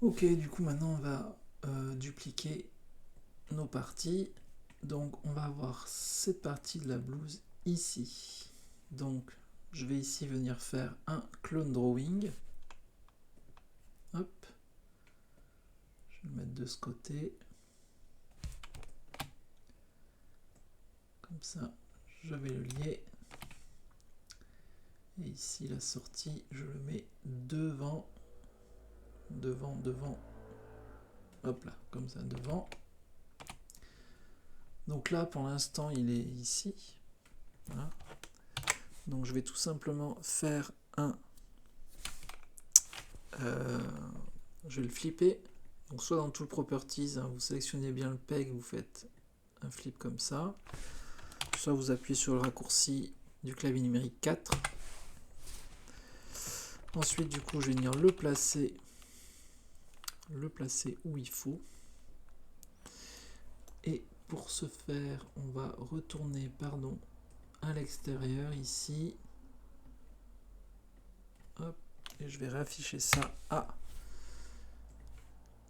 Ok, du coup maintenant on va dupliquer nos parties. Donc on va avoir cette partie de la blouse ici. Donc je vais ici venir faire un clone drawing. Hop. Je vais le mettre de ce côté. Comme ça, je vais le lier. Et ici la sortie, je le mets devant. Devant. Hop là, comme ça, devant. Donc là, pour l'instant, il est ici. Voilà. Donc je vais tout simplement faire un... je vais le flipper. Donc soit dans Tool Properties, hein, vous sélectionnez bien le peg, vous faites un flip comme ça. Soit vous appuyez sur le raccourci du clavier numérique 4. Ensuite, du coup, je vais venir le placer où il faut. Et pour ce faire, on va retourner, à l'extérieur ici. Hop, et je vais réafficher ça à.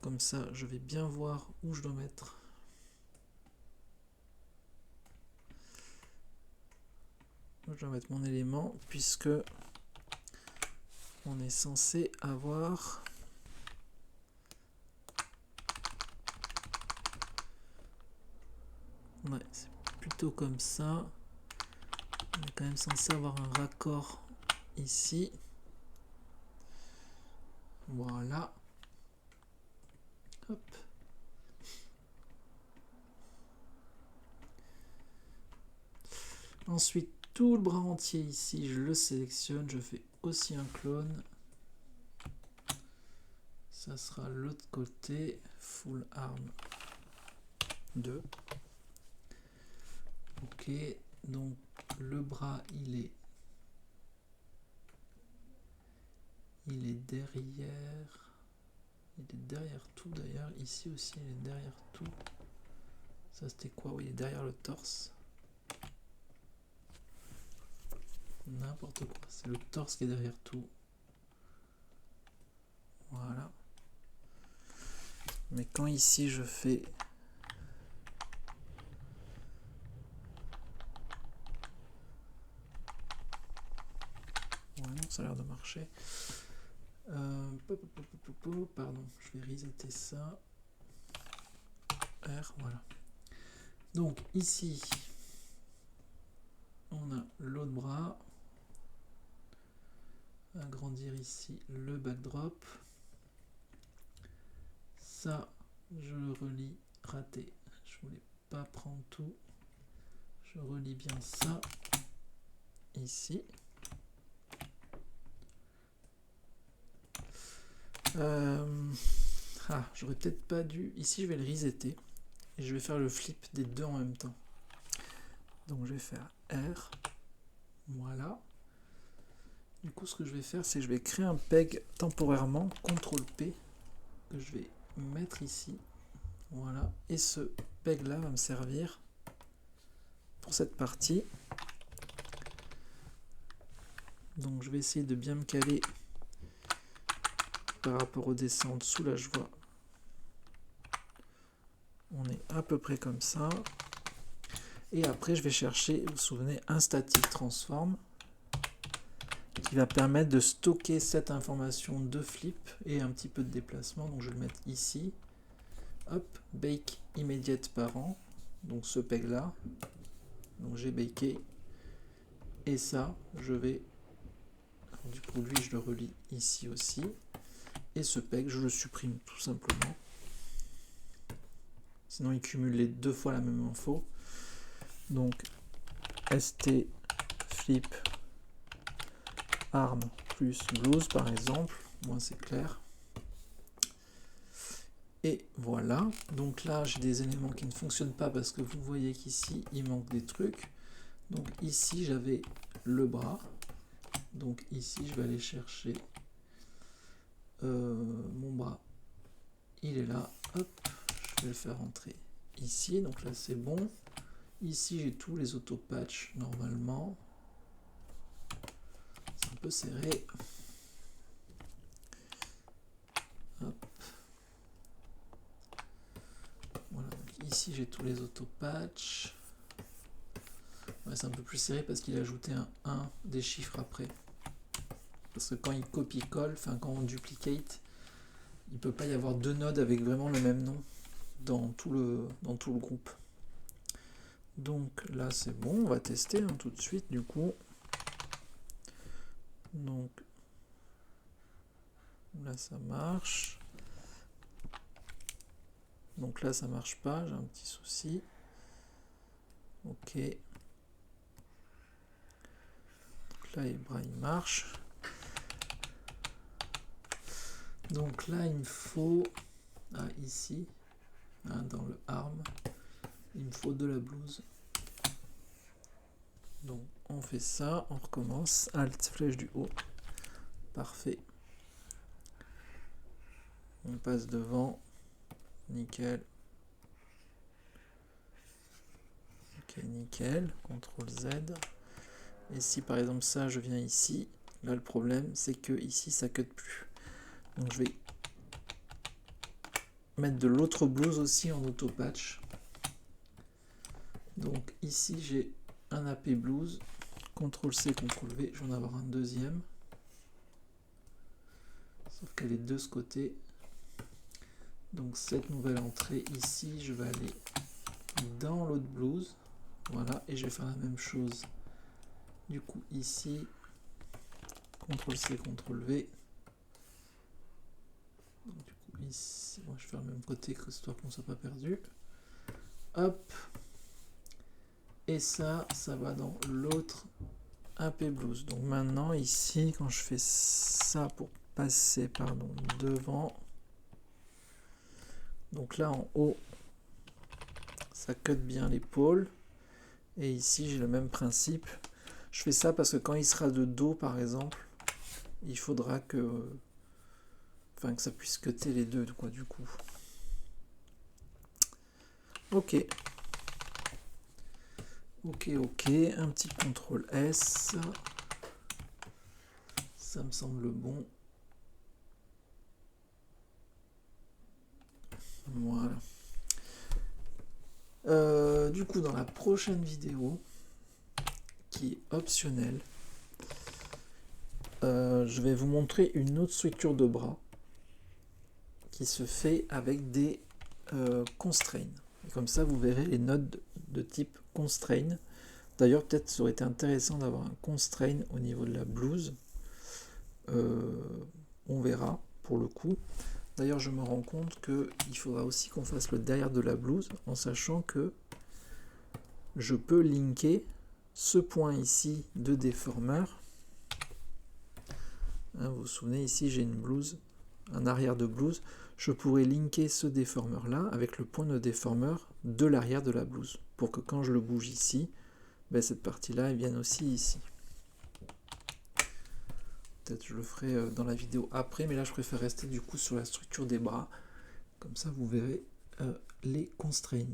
Comme ça, je vais bien voir où je dois mettre. Je dois mettre mon élément, puisque on est censé avoir... Ouais, c'est plutôt comme ça. On est quand même censé avoir un raccord ici. Voilà. Hop. Ensuite, tout le bras entier ici, je le sélectionne. Je fais aussi un clone. Ça sera l'autre côté. Full arm 2. Ok. Donc, le bras, il est derrière. Il est derrière tout d'ailleurs. Ici aussi, il est derrière tout. Ça, c'était quoi? Oui, il est derrière le torse. N'importe quoi. C'est le torse qui est derrière tout. Voilà. Mais quand ici, je fais... Ouais, non, ça a l'air de marcher. Pardon, je vais resetter ça. R, voilà. Donc ici, on a l'autre bras. Agrandir ici le backdrop. Ça, je le relie. Raté. Je voulais pas prendre tout. Je relie bien ça ici. J'aurais peut-être pas dû. Ici, je vais le resetter. Et je vais faire le flip des deux en même temps. Donc, je vais faire R. Voilà. Du coup, ce que je vais faire, c'est que je vais créer un peg temporairement. CTRL P. Que je vais mettre ici. Voilà. Et ce peg là va me servir pour cette partie. Donc, je vais essayer de bien me caler par rapport au dessin en dessous. Là, je vois. On est à peu près comme ça. Et après, je vais chercher, vous vous souvenez, un static transform qui va permettre de stocker cette information de flip et un petit peu de déplacement. Donc, je vais le mettre ici. Hop, bake immediate parent. Donc, ce peg là. Donc, j'ai baké. Et ça, je vais... Du coup, lui, je le relie ici aussi. Et ce peg, je le supprime tout simplement. Sinon, il cumule les deux fois la même info. Donc, st flip arm plus blouse par exemple, moi c'est clair. Et voilà, donc là j'ai des éléments qui ne fonctionnent pas parce que vous voyez qu'ici il manque des trucs. Donc ici j'avais le bras, donc ici je vais aller chercher mon bras, il est là, hop, je vais le faire entrer ici, donc là c'est bon. Ici j'ai tous les auto-patchs normalement, c'est un peu serré. Hop. ici j'ai tous les auto-patch. Ouais, c'est un peu plus serré parce qu'il a ajouté un 1 des chiffres après. Parce que quand il copie-colle, enfin quand on duplicate, il ne peut pas y avoir deux nodes avec vraiment le même nom dans tout le groupe. Donc là c'est bon, on va tester tout de suite du coup. Donc là ça marche. Donc là ça marche pas, j'ai un petit souci. Ok. Donc là il marche. Donc là il me faut ici dans le arm il me faut de la blouse. Donc on fait ça, on recommence, Alt flèche du haut, parfait. On passe devant, nickel. Ok, nickel, CTRL Z. Et si par exemple ça, je viens ici, là le problème c'est que ici ça cut plus. Donc je vais mettre de l'autre blouse aussi en auto-patch. Donc ici j'ai un AP blouse, CTRL C, CTRL V, je vais en avoir un deuxième. Sauf qu'elle est de ce côté. Donc cette nouvelle entrée ici, je vais aller dans l'autre blouse. Voilà, et je vais faire la même chose. Du coup ici, CTRL C, CTRL V. Donc, du coup ici, moi je vais faire le même côté, histoire qu'on ne soit pas perdu. Hop. Et ça va dans l'autre AP blouse. Donc maintenant ici, quand je fais ça pour passer devant, donc là en haut, ça cut bien l'épaule. Et ici j'ai le même principe. Je fais ça parce que quand il sera de dos par exemple, il faudra que ça puisse cutter les deux quoi du coup. Ok, un petit CTRL S, ça me semble bon. Voilà. Du coup dans la prochaine vidéo, qui est optionnelle, je vais vous montrer une autre structure de bras qui se fait avec des constraints. Et comme ça vous verrez les nodes de type constraint. D'ailleurs peut-être ça aurait été intéressant d'avoir un constraint au niveau de la blouse. On verra pour le coup. D'ailleurs je me rends compte qu'il faudra aussi qu'on fasse le derrière de la blouse en sachant que je peux linker ce point ici de déformeur. Vous vous souvenez ici j'ai une blouse, un arrière de blouse. Je pourrais linker ce déformeur là avec le point de déformeur de l'arrière de la blouse pour que quand je le bouge ici, cette partie là elle vienne aussi ici. Peut-être je le ferai dans la vidéo après, mais là je préfère rester du coup sur la structure des bras, comme ça vous verrez les constraints.